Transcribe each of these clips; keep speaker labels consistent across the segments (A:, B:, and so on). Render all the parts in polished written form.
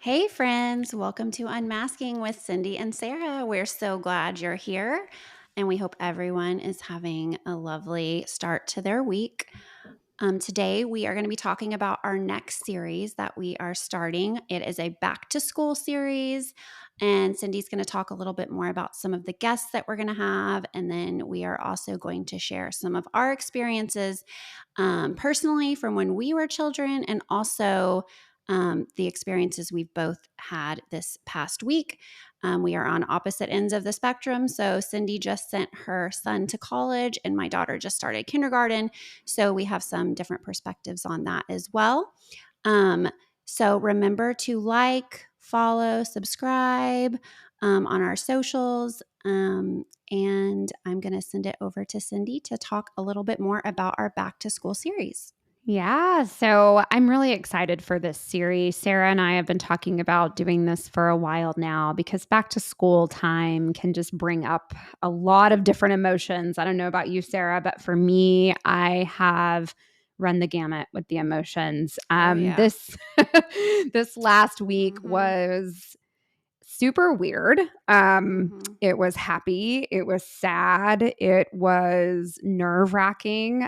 A: Hey, friends, welcome to Unmasking with Cindy and Sarah. We're so glad you're here, and we hope everyone is having a lovely start to their week. Today, we are going to be talking about our next series that we are starting. It is a back to school series, and Cindy's going to talk a little bit more about some of the guests that we're going to have. And then we are also going to share some of our experiences personally from when we were children, and also the experiences we've both had this past week. We are on opposite ends of the spectrum. So Cindy just sent her son to college, and my daughter just started kindergarten. So we have some different perspectives on that as well. So remember to follow, subscribe on our socials. And I'm going to send it over to Cindy to talk a little bit more about our back to school series.
B: Yeah, so I'm really excited for this series. Sarah and I have been talking about doing this for a while now because back to school time can just bring up a lot of different emotions. I don't know about you, Sarah, but for me, I have run the gamut with the emotions.
A: Oh, yeah.
B: This this last week
A: Mm-hmm.
B: was super weird.
A: Mm-hmm.
B: It was happy. It was sad. It was nerve wracking.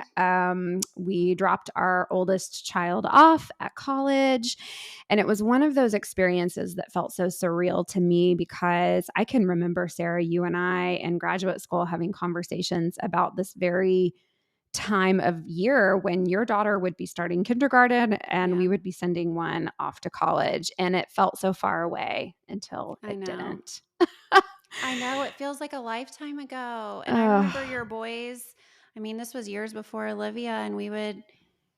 B: We dropped our oldest child off at college. And it was one of those experiences that felt so surreal to me because I can remember, Sarah, you and I in graduate school having conversations about this very time of year when your daughter would be starting kindergarten and
A: Yeah,
B: we would be sending one off to college. And it felt so far away until
A: I
B: it
A: know.
B: didn't.
A: I know. It feels like a lifetime ago. And I remember
B: Oh,
A: your boys. I mean, this was years before Olivia, and we would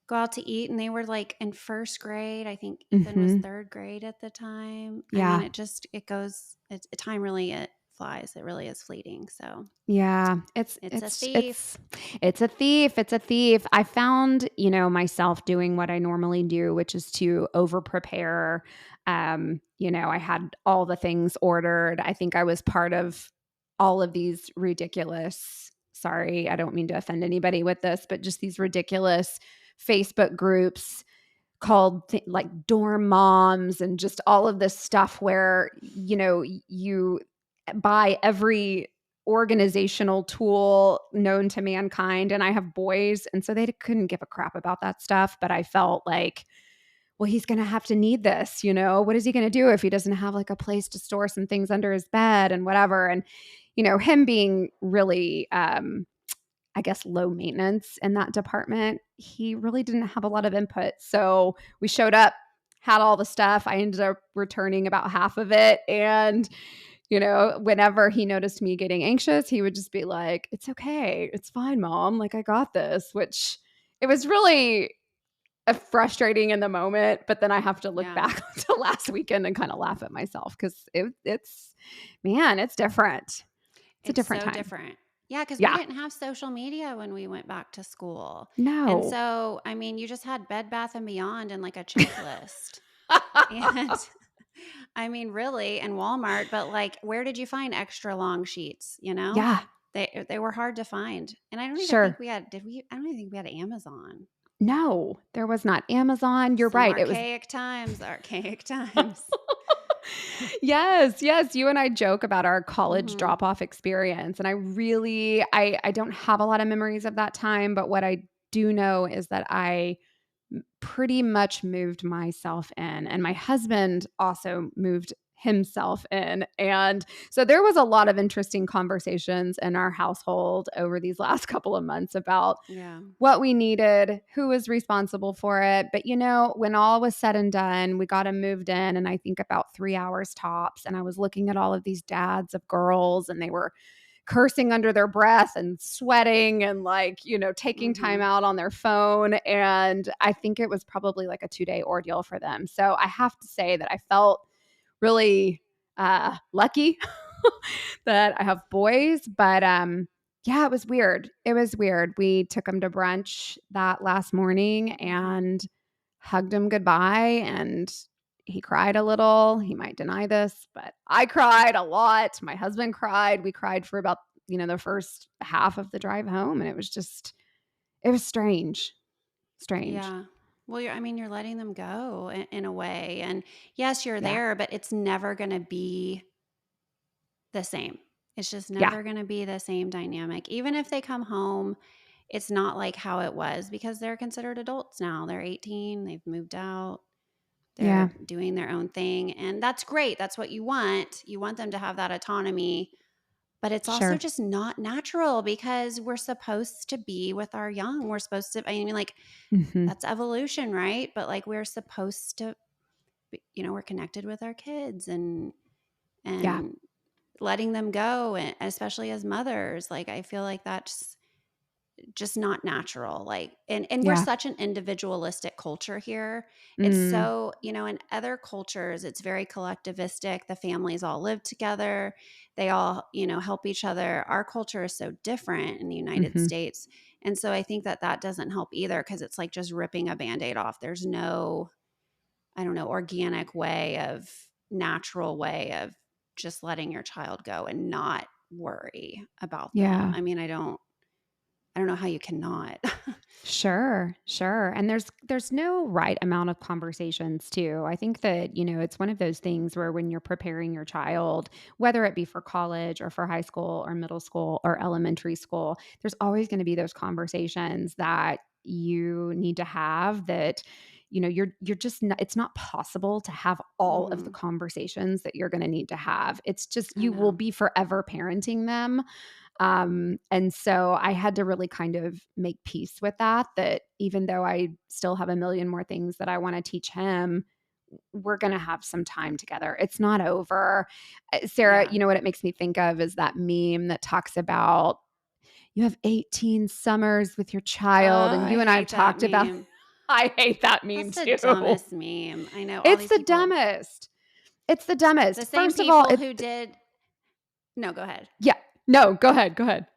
A: go out to eat, and they were like in first grade. I think Ethan was
B: hmm.
A: third grade at the time. I mean,
B: Yeah.
A: it goes, time really, it flies. It really is fleeting. So
B: Yeah, it's
A: it's a
B: it's
A: thief.
B: it's it's a thief. It's a thief. I found, myself doing what I normally do, which is to over prepare. I had all the things ordered. I think I was part of all of these ridiculous, sorry, I don't mean to offend anybody with this, but just these ridiculous Facebook groups called like dorm moms and just all of this stuff where you buy every organizational tool known to mankind. And I have boys, and so they couldn't give a crap about that stuff, but I felt like, well, he's going to have to need this. What is he going to do if he doesn't have like a place to store some things under his bed and whatever? And him being really I guess, low maintenance in that department, he really didn't have a lot of input. So we showed up, had all the stuff. I ended up returning about half of it. And, whenever he noticed me getting anxious, he would just be like, "It's okay. It's fine, mom. Like, I got this," which it was really frustrating in the moment. But then I have to look
A: Yeah.
B: back to last weekend and kind of laugh at myself because man, it's different. It's a
A: It's
B: different
A: so
B: time.
A: different. Yeah, because we
B: Yeah.
A: didn't have social media when we went back to school. And
B: No.
A: so, I mean, you just had Bed Bath and Beyond and like a checklist. And I mean, really, and Walmart, but like, where did you find extra long sheets?
B: Yeah,
A: They were hard to find. And I don't even think
B: sure.
A: we had, did we? I don't even think we had Amazon.
B: No, there was not Amazon. You're
A: Some
B: right. It was
A: archaic times.
B: yes, yes. You and I joke about our college
A: Hmm.
B: drop-off experience. And I really I don't have a lot of memories of that time, but what I do know is that I pretty much moved myself in, and my husband also moved himself in. And so there was a lot of interesting conversations in our household over these last couple of months about
A: Yeah.
B: what we needed, who was responsible for it. But when all was said and done, we got him moved in, and I think about 3 hours tops. And I was looking at all of these dads of girls, and they were cursing under their breath and sweating and like, taking time
A: Hmm.
B: out on their phone. And I think it was probably like a 2-day ordeal for them. So I have to say that I felt really lucky that I have boys, but yeah, it was weird. It was weird. We took him to brunch that last morning
A: Hmm.
B: and hugged him goodbye, and he cried a little. He might deny this, but I cried a lot. My husband cried. We cried for about, the first half of the drive home, and it was strange. Strange.
A: Yeah. Well, you're letting them go in a way, and yes, you're
B: Yeah.
A: there, but it's never gonna be the same. It's just
B: Yeah.
A: never gonna be the same dynamic. Even if they come home, it's not like how it was because they're considered adults now. They're 18, they've moved out,
B: Yeah.
A: they're doing their own thing, and that's great. That's what you want. You want them to have that autonomy, but it's also
B: Sure.
A: just not natural because we're supposed to be with our young. We're supposed to, like,
B: Mhm.
A: that's evolution, right? But like we're supposed to, we're connected with our kids
B: Yeah.
A: and letting them go, and especially as mothers, like I feel like that's just not natural. Like, and we're
B: Yeah.
A: such an individualistic culture here. It's
B: Mm.
A: so, in other cultures it's very collectivistic. The families all live together, they all, help each other. Our culture is so different in the United
B: Mhm.
A: States, and so I think that that doesn't help either because it's like just ripping a band-aid off. There's no, I don't know, organic way of, natural way of just letting your child go and not worry about them.
B: Yeah.
A: I don't know how you cannot.
B: Sure, sure. And there's no right amount of conversations too. I think that, it's one of those things where when you're preparing your child, whether it be for college or for high school or middle school or elementary school, there's always going to be those conversations that you need to have that you're just not, it's not possible to have all of the
A: Mhm.
B: conversations that you're going to need to have. It's just
A: I
B: you will
A: know.
B: be forever parenting them. And so I had to really kind of make peace with that even though I still have a million more things that I want to teach him, we're going to have some time together. It's not over. Sarah,
A: Yeah.
B: what it makes me think of is that meme that talks about you have 18 summers with your
A: Oh,
B: child. And
A: I
B: you and I have
A: hate that
B: talked about,
A: meme.
B: I hate that
A: That's
B: meme
A: the
B: too.
A: dumbest meme. I know all
B: It's
A: these
B: the
A: people,
B: dumbest. It's the
A: the
B: dumbest.
A: same
B: First of all,
A: people who did. No, go ahead.
B: yeah, no, go ahead. Go ahead.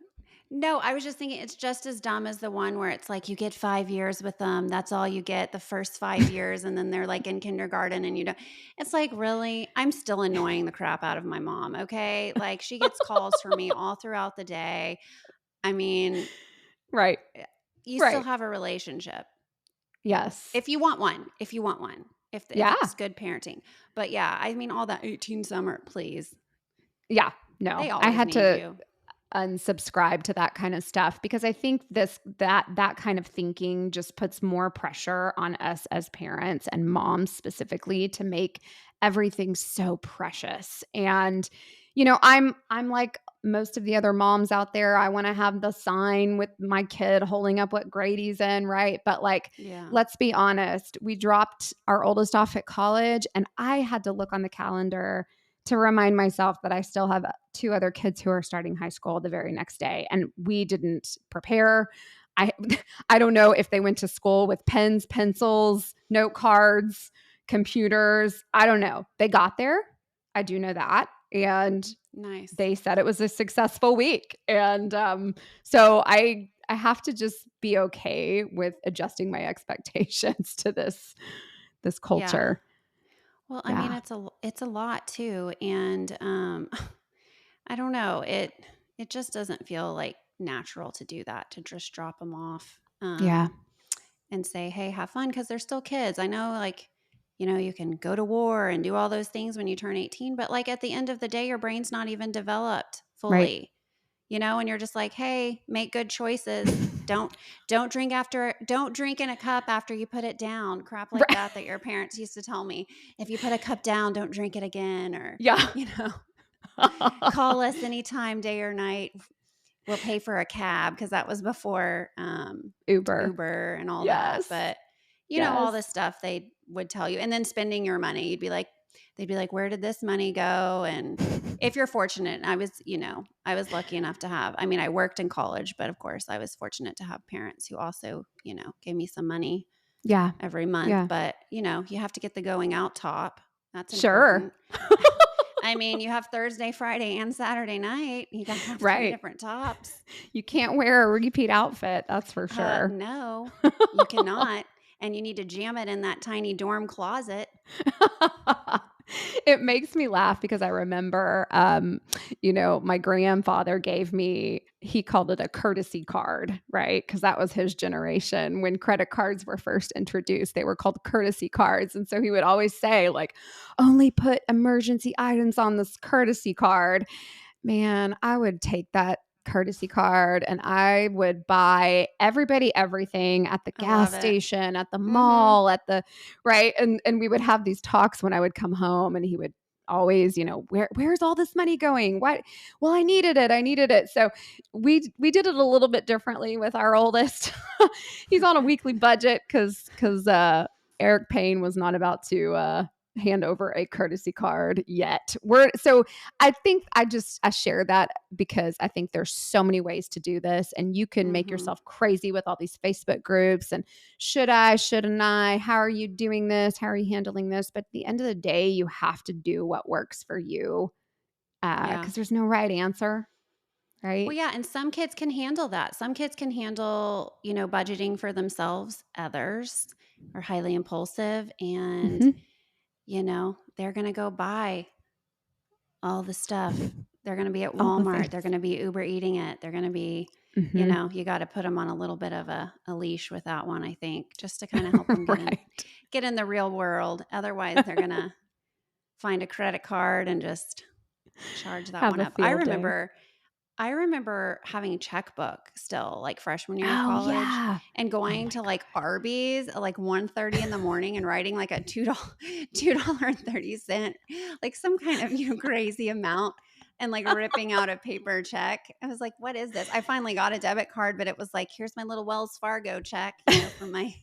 A: No, I was just thinking it's just as dumb as the one where it's like you get 5 years with them. That's all you get the first 5 years, and then they're like in kindergarten and you don't. It's like, really? I'm still annoying the crap out of my mom, okay? Like she gets calls from me all throughout the day. I mean,
B: Right.
A: eh, you still
B: Right.
A: have a relationship.
B: Yes.
A: If you want one, if
B: Yeah.
A: it's good parenting. But yeah, all that 18 summer, please.
B: Yeah. No.
A: They
B: I
A: always
B: had
A: need
B: to
A: you.
B: unsubscribe to that kind of stuff because I think that kind of thinking just puts more pressure on us as parents and moms specifically to make everything so precious. And I'm like most of the other moms out there. I want to have the sign with my kid holding up what grade he's in, right? But like,
A: Yeah.
B: let's be honest, we dropped our oldest off at college and I had to look on the calendar to remind myself that I still have two other kids who are starting high school the very next day, and we didn't prepare. I I don't know if they went to school with pens, pencils, note cards, computers. I don't know. They got there. I do know that. And
A: Nice.
B: they said it was a successful week. And so I have to just be okay with adjusting my expectations to this
A: Yeah.
B: culture.
A: Well,
B: Yeah.
A: it's a lot too, and I don't know. It just doesn't feel like natural to do that, to just drop them off,
B: Yeah.
A: and say, "Hey, have fun," because they're still kids. I know, like, you can go to war and do all those things when you turn 18, but like at the end of the day, your brain's not even developed
B: Right.
A: fully, and you're just like, "Hey, make good choices. Don't drink in a cup after you put it down." Crap like
B: Right.
A: that your parents used to tell me. If you put a cup down, don't drink it again, or,
B: Yeah.
A: you know, call us anytime, day or night. We'll pay for a cab because that was before
B: Uber.
A: Uber and all that.
B: Yes.
A: But all
B: Yes.
A: this stuff they would tell you, and then spending your money, they'd be like, "Where did this money go?" And if you're fortunate, I was lucky enough to have. I mean, I worked in college, but of course, I was fortunate to have parents who also, gave me some money
B: Yeah.
A: every month.
B: Yeah.
A: But you have to get the going out top. That's
B: Sure.
A: important. I mean, you have Thursday, Friday, and Saturday night. You got to have three
B: Right.
A: different tops.
B: You can't wear a repeat outfit, that's for sure.
A: No, you cannot. And you need to jam it in that tiny dorm closet.
B: It makes me laugh because I remember, my grandfather gave me he called it a courtesy card, right? Because that was his generation. When credit cards were first introduced, they were called courtesy cards, and so he would always say, like, "Only put emergency items on this courtesy card." Man, I would take that courtesy card and I would buy everybody everything at the
A: I
B: gas
A: love it.
B: station, at the
A: Mhm.
B: mall, at the right? And we would have these talks when I would come home and he would always, where's all this money going? What? Well, I needed it. I needed it. So we did it a little bit differently with our oldest. He's on a weekly budget because Eric Payne was not about to hand over a courtesy card yet. We're so I think I share that because I think there's so many ways to do this and you can make
A: Mhm.
B: yourself crazy with all these Facebook groups and should I, shouldn't I? How are you doing this? How are you handling this? But at the end of the day, you have to do what works for you
A: Yeah.
B: because there's no right answer,
A: Well,
B: right?
A: yeah, and some kids can handle that. Some kids can handle, budgeting for themselves. Others are highly impulsive and,
B: Hmm.
A: they're going to go buy all the stuff. They're going to be at
B: All the
A: Walmart. They're
B: things.
A: going to be Uber eating it. They're going to be,
B: Hmm.
A: you got to put them on a little bit of a leash with that one, I think, just to kind of help them
B: Right.
A: get in the real world. Otherwise, they're going to find a credit card and just charge that
B: Have
A: one
B: a
A: up. I
B: field day.
A: remember I remember having a checkbook still, like, freshman year of
B: Oh,
A: college
B: yeah.
A: and
B: Oh
A: going
B: my
A: to, like,
B: God.
A: Arby's at, like, 1:30 in the morning and writing, like, a $2.30, like, some kind of, crazy amount and, like, ripping out a paper check. I was like, "What is this?" I finally got a debit card, but it was like, "Here's my little Wells Fargo check, for my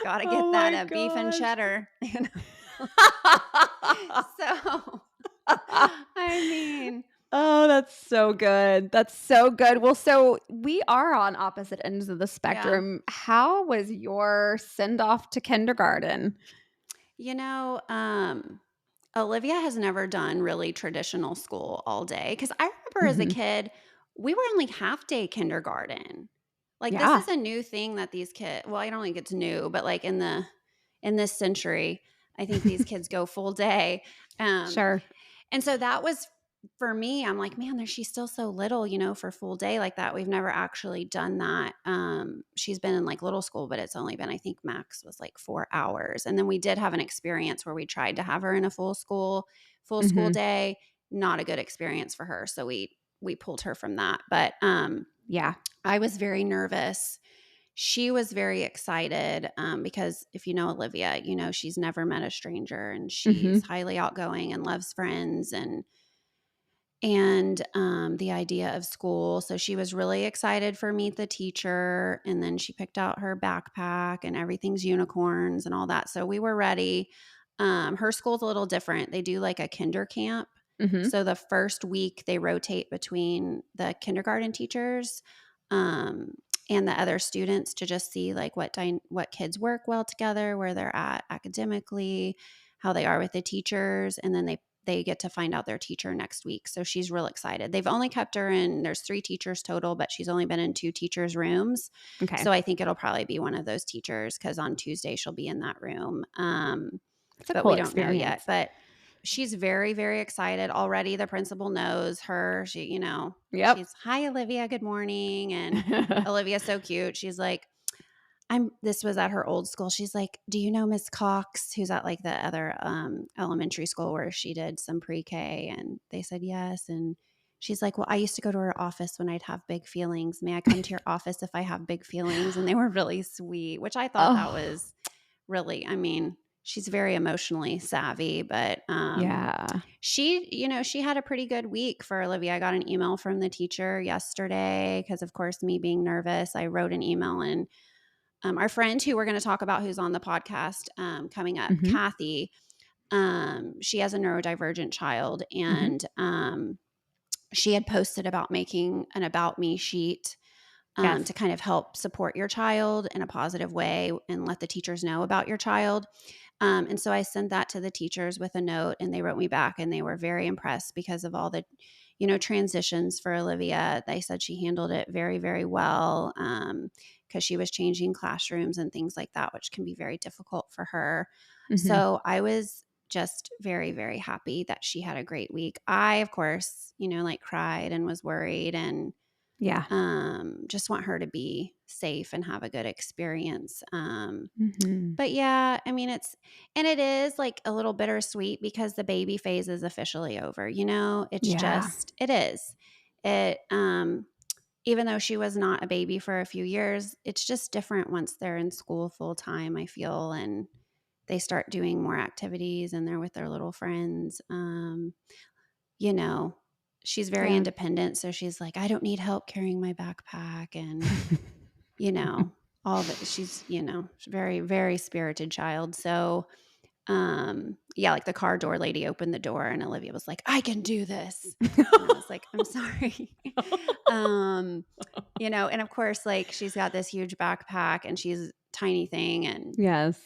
A: gotta get
B: Oh
A: that,
B: my
A: beef and
B: gosh.
A: cheddar," So, I mean,
B: Oh, that's so good. That's so good. Well, so we are on opposite ends of the
A: yeah.
B: spectrum. How was your send off to kindergarten?
A: You know, Olivia has never done really traditional school all day because I remember as a
B: Mhm.
A: kid, we were only half day kindergarten. Like this is
B: Yeah.
A: a new thing that these kids. Well, I don't think it's new, but like in this century, I think these kids go full day. Um,
B: Sure.
A: and so that was for me, I'm like, man, she's still so little, for full day like that. We've never actually done that. She's been in like little school, but it's only been, I think max was like 4 hours. And then we did have an experience where we tried to have her in a full school
B: Mhm.
A: day. Not a good experience for her. So we pulled her from that. But
B: Yeah.
A: I was very nervous. She was very excited because if you know Olivia, she's never met a stranger and she's
B: Mhm.
A: highly outgoing and loves friends and the idea of school. So she was really excited for Meet the Teacher. And then she picked out her backpack and everything's unicorns and all that. So we were ready. Her school's a little different. They do like a kinder camp.
B: Mhm.
A: So the first week they rotate between the kindergarten teachers um, and the other students to just see like what kids work well together, where they're at academically, how they are with the teachers, and then they get to find out their teacher next week. So she's real excited. They've only kept her in, there's 3 teachers total, but she's only been in 2 teachers' rooms.
B: Okay.
A: So I think it'll probably be one of those teachers because on Tuesday she'll be in that room.
B: It's a
A: But
B: cool
A: we don't know yet.
B: experience.
A: But she's very, very excited already. The principal knows her.
B: Yep.
A: She's, "Hi, Olivia. Good morning." And Olivia's so cute. She's like, this was at her old school. She's like, "Do you know Miss Cox, who's at like the other elementary school where she did some pre-K?" And they said yes. And she's like, "Well, I used to go to her office when I'd have big feelings. May I come to your office if I have big feelings?" And they were really sweet, which I thought that
B: Oh,
A: was really, I mean, she's very emotionally savvy, but
B: yeah.
A: she had a pretty good week for Olivia. I got an email from the teacher yesterday because, of course, me being nervous, I wrote an email and our friend who we're going to talk about who's on the podcast coming up,
B: Mhm.
A: Kathy, she has a neurodivergent child
B: Mhm.
A: and she had posted about making an about me sheet
B: Yes.
A: to kind of help support your child in a positive way and let the teachers know about your child. And so I sent that to the teachers with a note, and they wrote me back, and they were very impressed because of all the, transitions for Olivia. They said she handled it very, very well because she was changing classrooms and things like that, which can be very difficult for her.
B: Mhm.
A: So I was. just very, very happy that she had a great week. I, of course, like cried and was worried and
B: Yeah.
A: just want her to be safe and have a good experience.
B: Mhm.
A: But yeah, I mean, it is like a little bittersweet because the baby phase is officially over, it's
B: Yeah.
A: just, it is. It, even though she was not a baby for a few years, it's just different once they're in school full time, I feel, and they start doing more activities and they're with their little friends. You know, she's very
B: Yeah.
A: independent. So she's like, I don't need help carrying my backpack. And, you know, all that very, very spirited child. So, yeah, like the car door lady opened the door and Olivia was like, I can do this. And I was like, I'm sorry. um, and of course, like she's got this huge backpack and she's tiny thing and
B: Yes.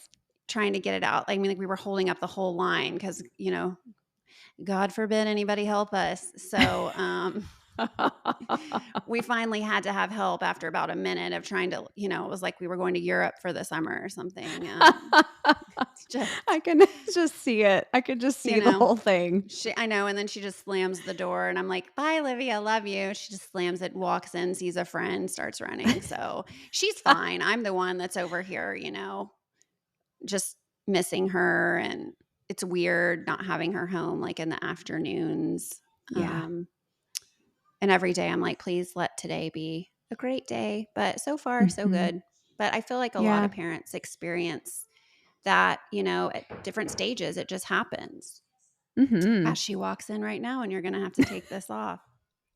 A: trying to get it out. I mean, like we were holding up the whole line because, God forbid anybody help us. So we finally had to have help after about a minute of trying to, it was like we were going to Europe for the summer or something. It's
B: I
A: just,
B: can just see it. I could just
A: you
B: see the
A: know,
B: whole thing.
A: I know. And then she just slams the door and I'm like, bye, Olivia. Love you. She just slams it, walks in, sees a friend, starts running. So she's fine. I'm the one that's over here, just missing her. And it's weird not having her home like in the afternoons.
B: Yeah.
A: Um, and every day I'm like, please let today be a great day. But so far, so
B: Mhm.
A: good. But I feel like a lot
B: Yeah.
A: of parents experience that, at different stages. It just happens.
B: Mhm.
A: As she walks in right now, and you're going to have to take this off.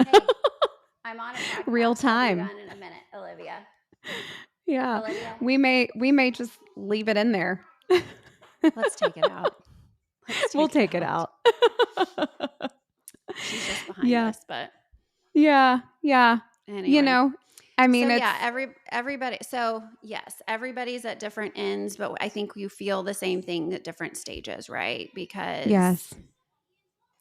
A: Hey, I'm on a
B: Real
A: podcast. I'll be
B: time.
A: done in a minute, Olivia.
B: Yeah.
A: Olivia,
B: We may just leave it in there.
A: let's take it out. Let's
B: We'll
A: take it
B: take it
A: out.
B: out.
A: She's just behind
B: Yeah.
A: us, but
B: Yeah. Yeah. You
A: anyway.
B: know, I
A: So
B: mean,
A: yeah,
B: it's
A: everybody. So yes, everybody's at different ends, but I think you feel the same thing at different stages, right? Because
B: yes.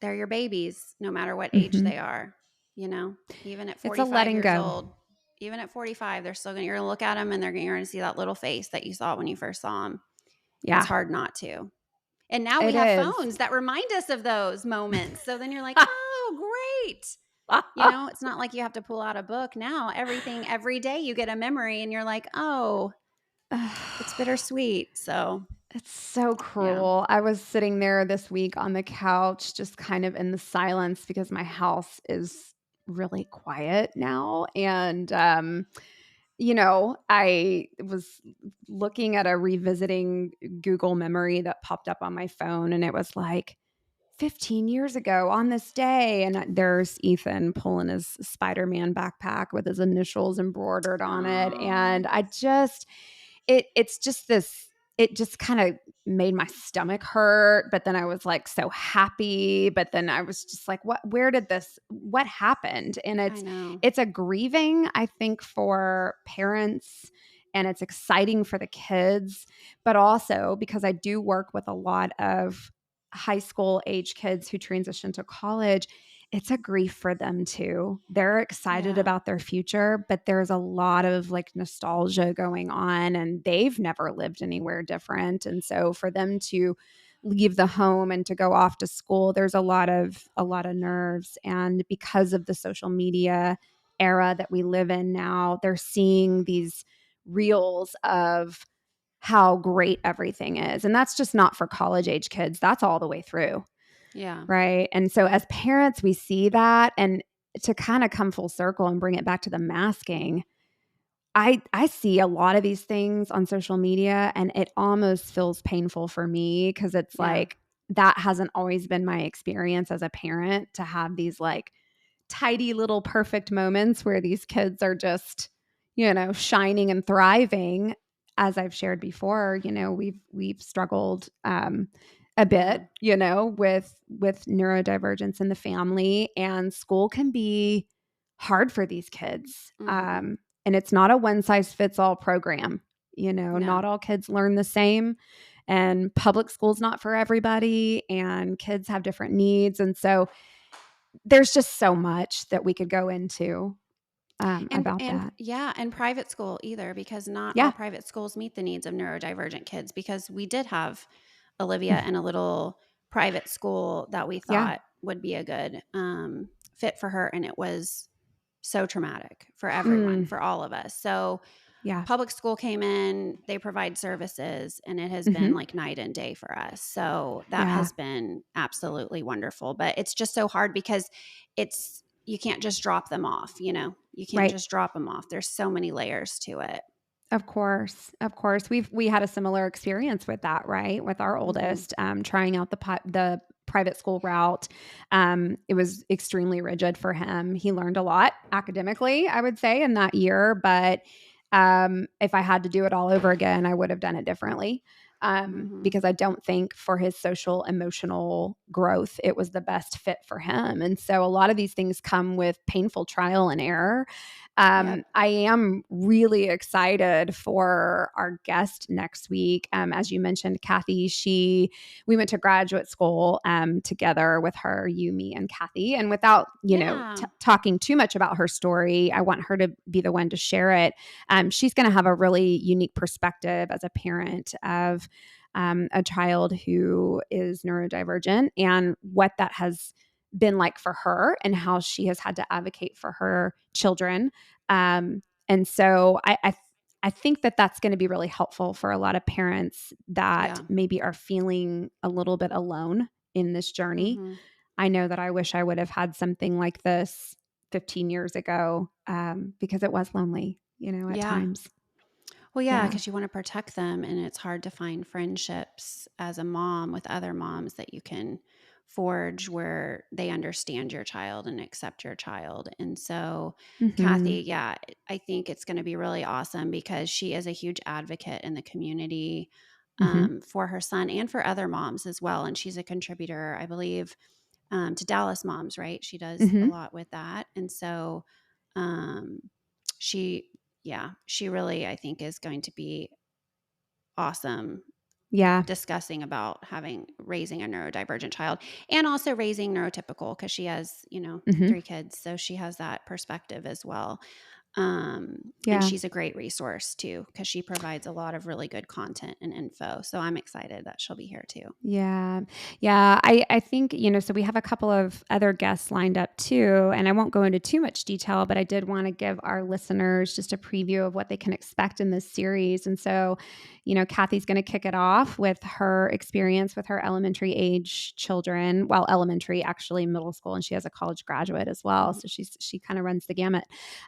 A: they're your babies, no matter what age
B: Mhm.
A: they are. Even at
B: It's a
A: 45
B: letting
A: years
B: go.
A: old, even at 45, you're gonna look at them and you're gonna see that little face that you saw when you first saw them. It's
B: Yeah.
A: hard not to. And now we
B: It
A: have
B: is.
A: phones that remind us of those moments. So then you're like, oh, great. It's not like you have to pull out a book now. Everything, every day you get a memory and you're like, oh, it's bittersweet. So,
B: It's so
A: yeah.
B: cruel. I was sitting there this week on the couch, just kind of in the silence because my house is really quiet now. And, I was looking at a revisiting Google memory that popped up on my phone, and it was like 15 years ago on this day. And there's Ethan pulling his Spider Man backpack with his initials embroidered on it. And
A: Oh,
B: I just, it's just this it just kind of made my stomach hurt, but then I was like so happy, but then I was just like what happened? And
A: I know.
B: it's a grieving, I think, for parents, and it's exciting for the kids, but also because I do work with a lot of high school age kids who transition to college, it's a grief for them too. They're excited
A: Yeah.
B: about their future, but there's a lot of like nostalgia going on, and they've never lived anywhere different. And so for them to leave the home and to go off to school, there's a lot of nerves. And because of the social media era that we live in now, they're seeing these reels of how great everything is. And that's just not for college age kids. That's all the way through.
A: Yeah.
B: Right. And so as parents, we see that. And to kind of come full circle and bring it back to the masking, I see a lot of these things on social media, and it almost feels painful for me because it's
A: Yeah.
B: like that hasn't always been my experience as a parent, to have these like tidy little perfect moments where these kids are just, shining and thriving. As I've shared before, we've struggled a
A: Yeah.
B: bit, with neurodivergence in the family, and school can be hard for these kids.
A: Hmm.
B: And it's not a one size fits all program.
A: No.
B: Not all kids learn the same, and public school's not for everybody, and kids have different needs. And so there's just so much that we could go into about
A: And
B: that.
A: yeah, and private school either, because not all
B: Yeah.
A: private schools meet the needs of neurodivergent kids, because we did have Olivia in a little private school that we
B: Yeah.
A: thought would be a good fit for her, and it was so traumatic for everyone,
B: Mm,
A: for all of us. So
B: yeah.
A: public school came in, they provide services, and it has been
B: Mhm.
A: like night and day for us. So that
B: Yeah.
A: has been absolutely wonderful. But it's just so hard because you can't just drop them off, you know, you can't
B: Right.
A: just drop them off. There's so many layers to it.
B: Of course, of course. We had a similar experience with that, right? With our
A: Hmm.
B: oldest, trying out the private school route. It was extremely rigid for him. He learned a lot academically, I would say, in that year, but if I had to do it all over again, I would have done it differently.
A: Hmm.
B: Because I don't think for his social emotional growth, it was the best fit for him. And so a lot of these things come with painful trial and error.
A: Yep.
B: I am really excited for our guest next week. As you mentioned, Kathy, we went to graduate school together with her, you, me, and Kathy. And without,
A: Yeah.
B: talking too much about her story, I want her to be the one to share it. She's going to have a really unique perspective as a parent of a child who is neurodivergent and what that has been like for her and how she has had to advocate for her children. And so I think that that's going to be really helpful for a lot of parents that
A: Yeah.
B: maybe are feeling a little bit alone in this journey.
A: Hmm.
B: I know that I wish I would have had something like this 15 years ago, because it was lonely, at
A: Yeah.
B: times.
A: Well, yeah,
B: Yeah.
A: because you want to protect them, and it's hard to find friendships as a mom with other moms that you can forge where they understand your child and accept your child. And so,
B: Hmm.
A: Kathy, yeah, I think it's going to be really awesome because she is a huge advocate in the community
B: Hmm.
A: for her son and for other moms as well. And she's a contributor, I believe, to Dallas Moms, right? She does a
B: Hmm.
A: lot with that. And so, um, she yeah, she really, I think, is going to be awesome
B: Yeah.
A: discussing about raising a neurodivergent child and also raising neurotypical because she has,
B: Hmm.
A: 3 kids. So she has that perspective as well. And
B: Yeah.
A: she's a great resource too because she provides a lot of really good content and info. So I'm excited that she'll be here too.
B: Yeah. Yeah. I think, so we have a couple of other guests lined up too. And I won't go into too much detail, but I did want to give our listeners just a preview of what they can expect in this series. And so, Kathy's going to kick it off with her experience with her elementary age children. Well, elementary, actually middle school, and she has a college graduate as well.
A: Mhm.
B: So she kind of runs the gamut.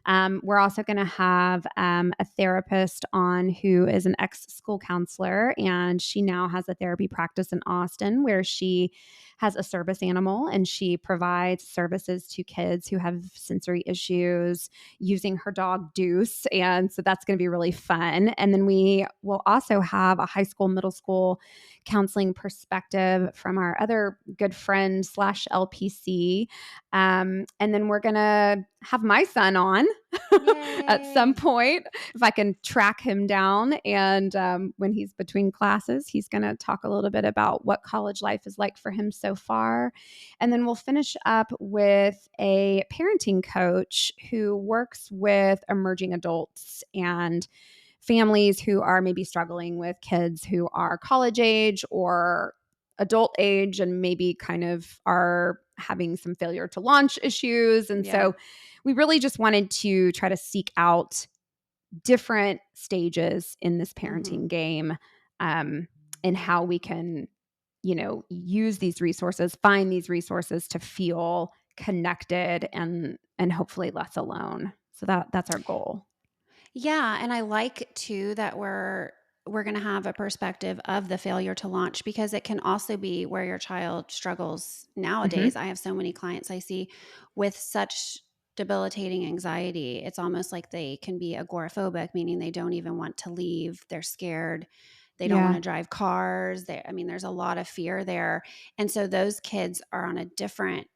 B: We're also going to have a therapist on who is an ex school counselor, and she now has a therapy practice in Austin where she has a service animal and she provides services to kids who have sensory issues using her dog Deuce. And so that's going to be really fun. And then we will also have a high school, middle school counseling perspective from our other good friend slash LPC. And then we're going to have my son on at some
A: Yay.
B: point if I can track him down. And when he's between classes, he's going to talk a little bit about what college life is like for him so far. And then we'll finish up with a parenting coach who works with emerging adults and families who are maybe struggling with kids who are college age or adult age and maybe kind of are having some failure to launch issues. And
A: Yeah.
B: so we really just wanted to try to seek out different stages in this
A: Mhm.
B: parenting game, um, and how we can, use these resources, find these resources to feel connected and hopefully less alone. So that's our goal.
A: Yeah, and I like too that we're going to have a perspective of the failure to launch because it can also be where your child struggles nowadays.
B: Hmm.
A: I have so many clients I see with such debilitating anxiety. It's almost like they can be agoraphobic, meaning they don't even want to leave. They're scared. They don't want
B: Yeah.
A: to drive cars. I mean, there's a lot of fear there. And so those kids are on a different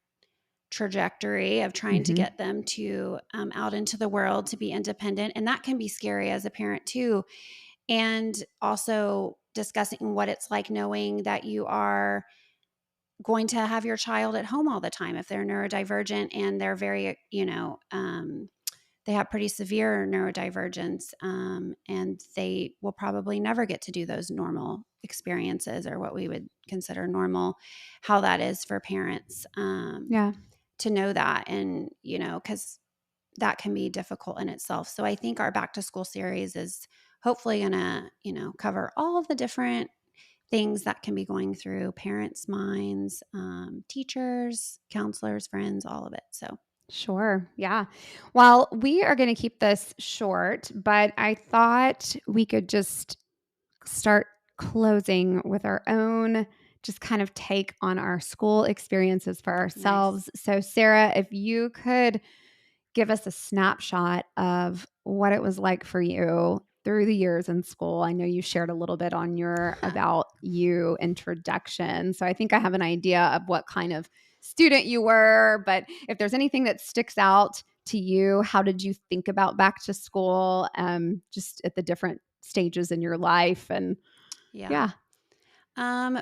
A: trajectory of trying to
B: Hmm.
A: get them to out into the world to be independent. And that can be scary as a parent too. And also discussing what it's like knowing that you are going to have your child at home all the time if they're neurodivergent and they're very, they have pretty severe neurodivergence, and they will probably never get to do those normal experiences or what we would consider normal. How that is for parents,
B: Yeah.
A: to know that, and because that can be difficult in itself. So I think our back to school series is hopefully going to cover all of the different things that can be going through parents' minds, teachers, counselors, friends, all of it. So
B: Sure. Yeah. Well, we are going to keep this short, but I thought we could just start closing with our own just kind of take on our school experiences for
A: nice.
B: ourselves. So, Sarah, if you could give us a snapshot of what it was like for you through the years in school. I know you shared a little bit on your about you introduction. So I think I have an idea of what kind of student you were, but if there's anything that sticks out to you, how did you think about back to school just at the different stages in your life and
A: Yeah.
B: yeah.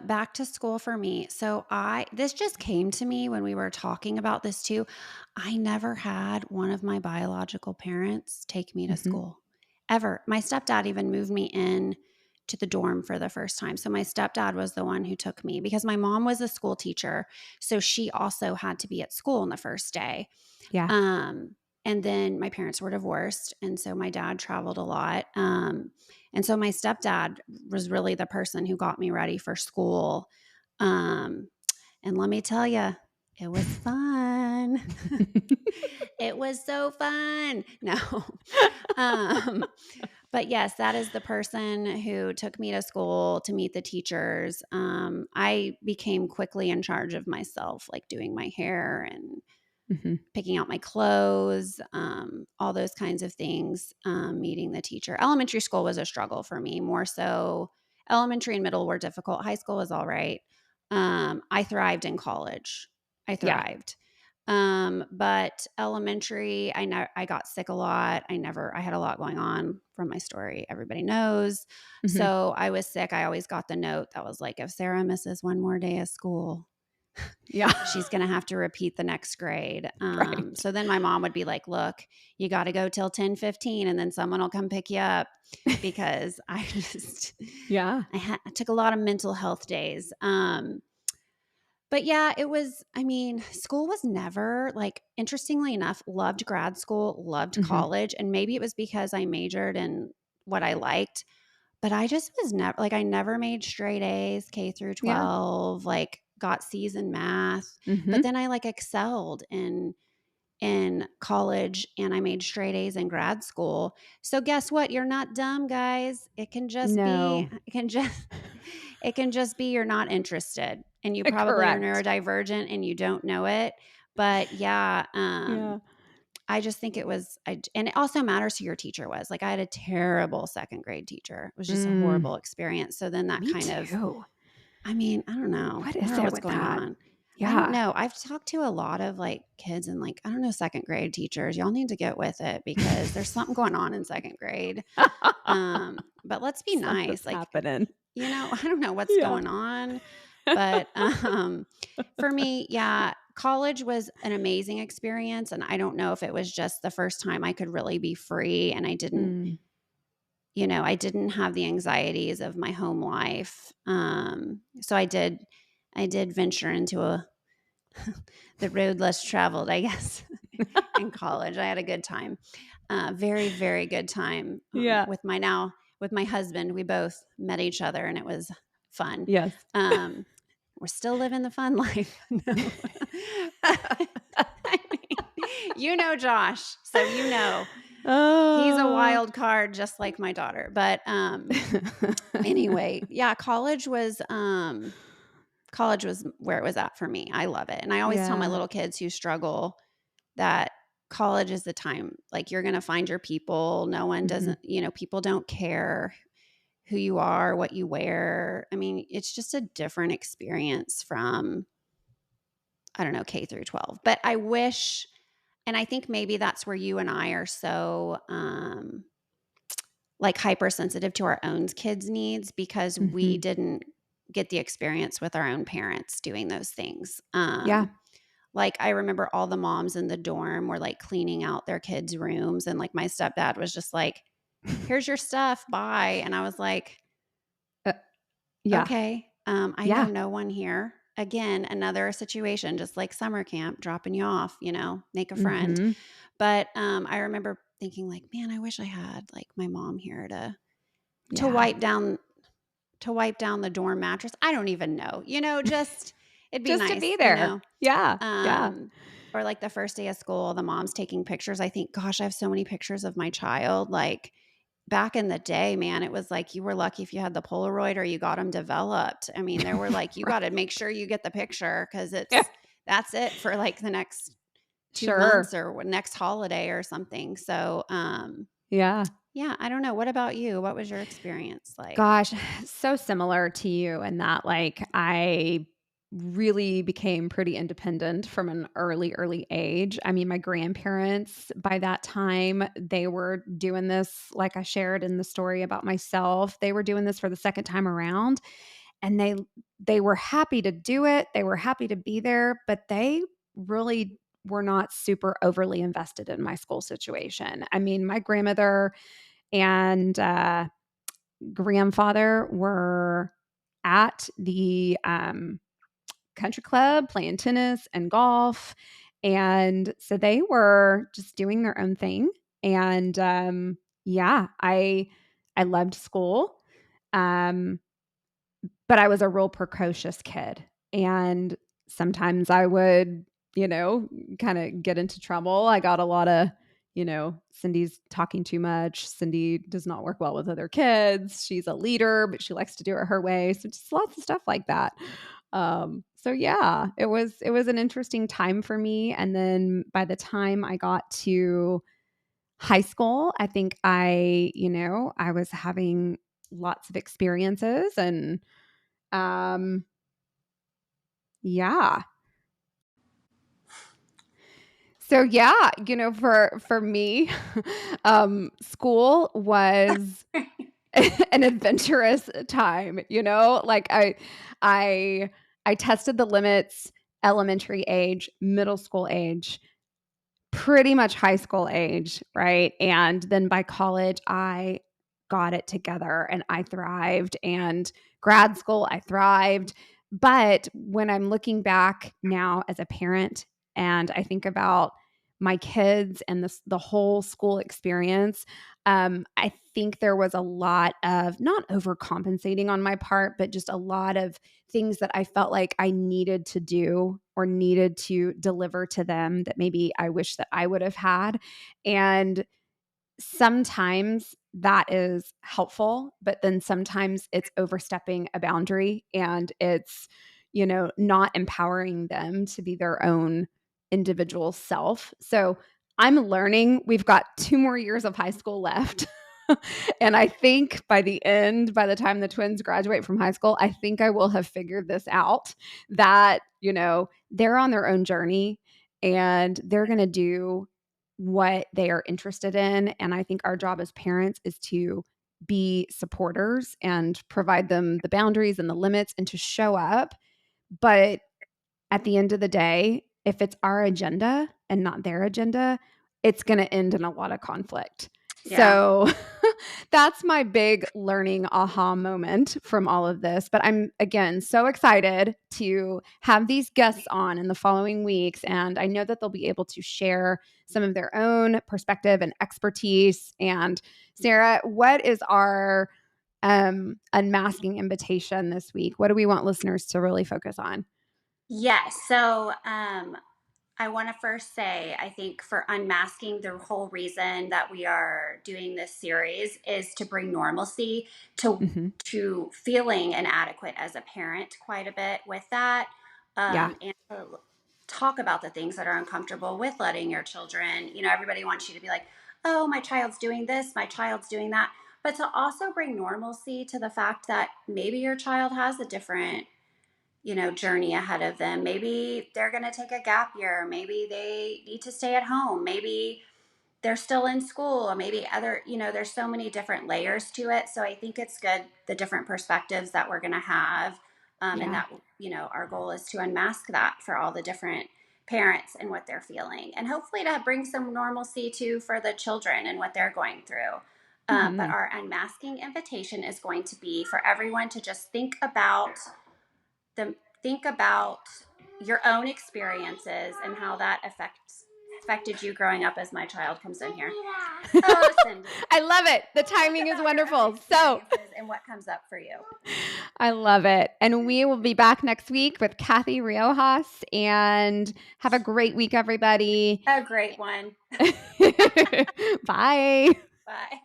A: Back to school for me. So this just came to me when we were talking about this too. I never had one of my biological parents take me to
B: Mhm.
A: school ever. My stepdad even moved me in to the dorm for the first time. So my stepdad was the one who took me because my mom was a school teacher. So she also had to be at school on the first day.
B: Yeah.
A: Um, and then my parents were divorced. And so my dad traveled a lot. And so my stepdad was really the person who got me ready for school. Um, and let me tell you, it was fun. It was so fun. No. um, but yes, that is the person who took me to school to meet the teachers. I became quickly in charge of myself, like doing my hair and
B: Mhm.
A: picking out my clothes, all those kinds of things, meeting the teacher. Elementary school was a struggle for me, more so. Elementary and middle were difficult. High school was all right. I thrived in college. I
B: Yeah.
A: thrived. But elementary, I got sick a lot. I had a lot going on from my story. Everybody knows.
B: Mhm.
A: So I was sick. I always got the note that was like, if Sarah misses one more day of school,
B: Yeah.
A: she's going to have to repeat the next grade.
B: Right.
A: So then my mom would be like, look, you got to go till 10:15 and then someone will come pick you up because I just,
B: Yeah.
A: I took a lot of mental health days. But yeah, school was never like, interestingly enough, loved grad school, loved
B: Mhm.
A: college. And maybe it was because I majored in what I liked, but I just was never like, I never made straight A's, K through
B: Yeah.
A: 12, like got C's in math. But
B: Mhm.
A: then I like excelled in college and I made straight A's in grad school. So guess what? You're not dumb, guys.
B: No.
A: It can just it can just be you're not interested and you probably are
B: Correct.
A: neurodivergent and you don't know it. But yeah,
B: Yeah.
A: I just think and it also matters who your teacher was. Like I had a terrible second grade teacher. It was just a
B: Mm,
A: horrible experience. So then that
B: me
A: kind of
B: too.
A: I don't know.
B: What
A: I don't
B: is
A: know
B: it
A: what's
B: with
A: going
B: that?
A: on. I don't
B: Yeah.
A: know. I've talked to a lot of like kids and like, I don't know, second grade teachers. Y'all need to get with it because there's something going on in second grade. But let's be nice.
B: Something's
A: Like,
B: happening.
A: I don't know what's
B: Yeah.
A: going on. But for me, yeah, college was an amazing experience. And I don't know if it was just the first time I could really be free and
B: Mm.
A: I didn't have the anxieties of my home life. So I did venture into the road less traveled, I guess, in college. I had a good time, very, very good time
B: Yeah.
A: with my husband. We both met each other and it was fun.
B: Yes.
A: Um, we're still living the fun life. No. But, I Josh, so he's a
B: Oh.
A: wild card just like my daughter. But anyway, yeah, college was where it was at for me. I love it. And I always tell my
B: Yeah.
A: little kids who struggle that college is the time. Like you're going to find your people. No one
B: Mhm.
A: doesn't, people don't care who you are, what you wear. I mean, it's just a different experience from, I don't know, K through 12. But I wish, and I think maybe that's where you and I are so like hypersensitive to our own kids' needs because we
B: Mhm.
A: didn't get the experience with our own parents doing those things.
B: Yeah.
A: Like, I remember all the moms in the dorm were, like, cleaning out their kids' rooms, and, like, my stepdad was just like, "Here's your stuff, bye," and I was like,
B: Uh, yeah.
A: "Okay, I know
B: Yeah.
A: no one here." Again, another situation, just like summer camp, dropping you off, make a friend.
B: Mhm.
A: But, I remember thinking like, "Man, I wish I had, like, my mom here to
B: Yeah.
A: wipe down the dorm mattress." I don't even know, just it'd be
B: Just to
A: nice,
B: be there. Yeah. Yeah.
A: um, or like the first day of school, the mom's taking pictures. I think, gosh, I have so many pictures of my child. Like back in the day, man, it was like you were lucky if you had the Polaroid or you got them developed. I mean, there were like, you got to
B: Right.
A: make sure you get the picture because
B: Yeah.
A: that's it for like the next 2 months
B: Sure.
A: or next holiday or something. So,
B: Yeah.
A: yeah, I don't know. What about you? What was your experience like?
B: Gosh, so similar to you in that, like, I really became pretty independent from an early age. I mean, my grandparents by that time, they were doing this, like I shared in the story about myself, they were doing this for the second time around, and they were happy to do it. They were happy to be there, but they really were not super overly invested in my school situation. I mean, my grandmother and grandfather were at the country club playing tennis and golf. And so they were just doing their own thing. And yeah, I loved school. Um, but I was a real precocious kid, and sometimes I would, you know, kinda get into trouble. I got a lot of, "Cindy's talking too much. Cindy does not work well with other kids. She's a leader, but she likes to do it her way." So just lots of stuff like that. So yeah, it was an interesting time for me, and then by the time I got to high school, I think I was having lots of experiences and um, yeah. So yeah, for me, school was an adventurous time, Like I I tested the limits elementary age, middle school age, pretty much high school age, right? And then by college, I got it together and I thrived. And grad school, I thrived. But when I'm looking back now as a parent and I think about my kids and the whole school experience, I think there was a lot of not overcompensating on my part, but just a lot of things that I felt like I needed to do or needed to deliver to them that maybe I wish that I would have had. And sometimes that is helpful, but then sometimes it's overstepping a boundary and it's, not empowering them to be their own individual self. So I'm learning. We've got 2 more years of high school left. And I think by the time the twins graduate from high school, I think I will have figured this out that, they're on their own journey and they're going to do what they are interested in. And I think our job as parents is to be supporters and provide them the boundaries and the limits and to show up. But at the end of the day, if it's our agenda and not their agenda, it's going to end in a lot of conflict.
A: Yeah.
B: So that's my big learning aha moment from all of this. But I'm, again, so excited to have these guests on in the following weeks. And I know that they'll be able to share some of their own perspective and expertise. And Sarah, what is our unmasking invitation this week? What do we want listeners to really focus on?
A: Yes. So, I want to first say, I think for unmasking, the whole reason that we are doing this series is to bring normalcy to
B: Hmm.
A: feeling inadequate as a parent quite a bit with that,
B: Yeah.
A: and to talk about the things that are uncomfortable with letting your children. Everybody wants you to be like, "Oh, my child's doing this, my child's doing that," but to also bring normalcy to the fact that maybe your child has a different journey ahead of them. Maybe they're going to take a gap year. Maybe they need to stay at home. Maybe they're still in school, or maybe there's so many different layers to it. So I think it's good, the different perspectives that we're going to have. And
B: Yeah.
A: that, our goal is to unmask that for all the different parents and what they're feeling, and hopefully to bring some normalcy too for the children and what they're going through. But
B: Mhm.
A: our unmasking invitation is going to be for everyone to just the think about your own experiences and how that affected you growing up as my child comes in here. Oh, Cindy.
B: I love it. The
A: Think
B: timing is
A: about your own
B: wonderful. So
A: experiences and what comes up for you.
B: I love it. And we will be back next week with Kathy Riojas. And have a great week, everybody.
A: A great one.
B: Bye.
A: Bye.